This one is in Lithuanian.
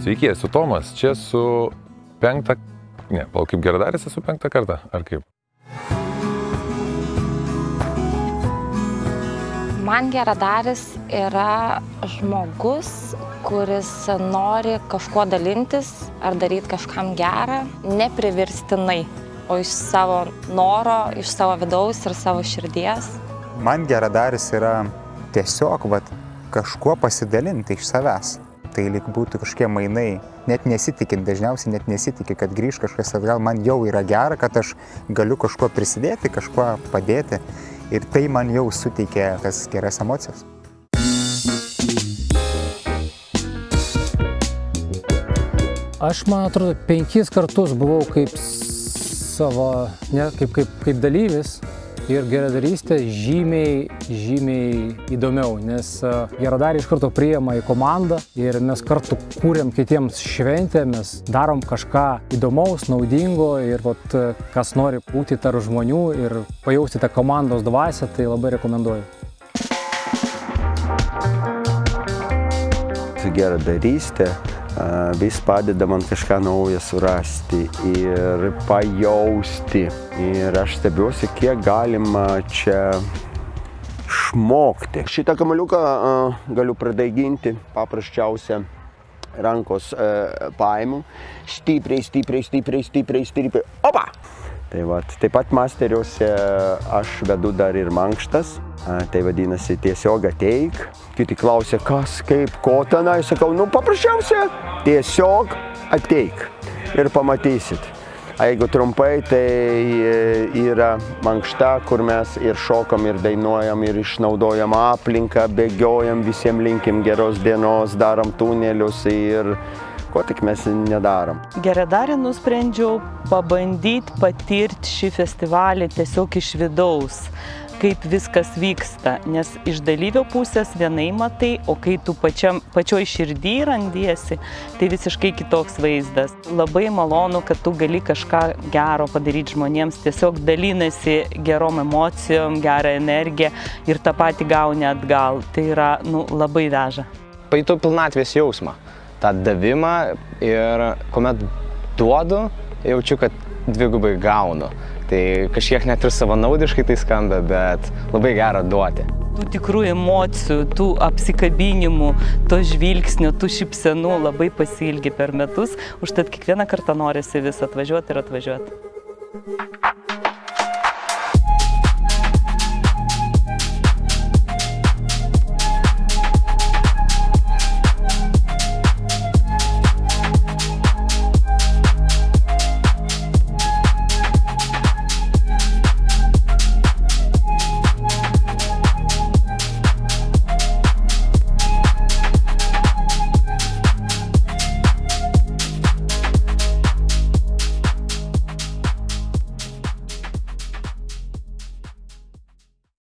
Sveiki, esu Tomas, čia su kaip geradaris esu 5 kartą, ar kaip? Man geradaris yra žmogus, kuris nori kažkuo dalintis ar daryti kažkam gerą, nepriverstinai, o iš savo noro, iš savo vidaus ir savo širdies. Man geradaris yra tiesiog kažkuo pasidalinti iš savęs. Tai lyg būtų kažkokie mainai, net nesitikint, dažniausiai net nesitikė, kad grįž kažkas atgal. Man jau yra gera, kad aš galiu kažkuo prisidėti, kažkuo padėti. Ir tai man jau suteikia tas geras emocijas. Aš, man atrodo, 5 kartus buvau kaip dalyvis. Ir geradarystė žymiai įdomiau, nes geradarį iš karto priima į komandą ir mes kartu kūrėm kitiems šventę, mes darom kažką įdomaus, naudingo ir kas nori būti tarp žmonių ir pajausti tą komandos dvasią, tai labai rekomenduoju. Geradarystė vis padeda man kažką naują surasti ir pajausti. Ir aš stebiuosi, kiek galima čia išmokti. Šitą kamuoliuką galiu pradaiginti paprasčiausia rankos paimu. Stipriai. Opa! Taip pat masteriuose aš vedu dar ir mankštas. Tai vadinasi tiesiog ateik. Kiti klausia, kas, kaip, ko tenai. Sakau, paprasčiausia, tiesiog ateik ir pamatysit. Jeigu trumpai, tai yra mankšta, kur mes ir šokam, ir dainuojam, ir išnaudojam aplinką, bėgiojam, visiems linkim geros dienos, darom tunelius ir ko tik mes nedarom. Geradarį nusprendžiau pabandyti patirti šį festivalį tiesiog iš vidaus, kaip viskas vyksta, nes iš dalyvio pusės vienai matai, o kai tu pačioj širdį randiesi, tai visiškai kitoks vaizdas. Labai malonu, kad tu gali kažką gero padaryti žmonėms, tiesiog dalinasi gerom emocijom, gerą energiją ir tą patį gauni atgal. Tai yra labai veža. Pajutau pilnatvės jausmą, tą davimą ir kuomet duodu, jaučiu, kad dvigubai gaunu. Tai kažkiek net ir savanaudiškai tai skamba, bet labai gera duoti. Tų tikrų emocijų, tų apsikabinimų, to žvilgsnio, tų šypsenų labai pasiilgi per metus, užtat kiekvieną kartą norisi vis atvažiuoti ir atvažiuoti.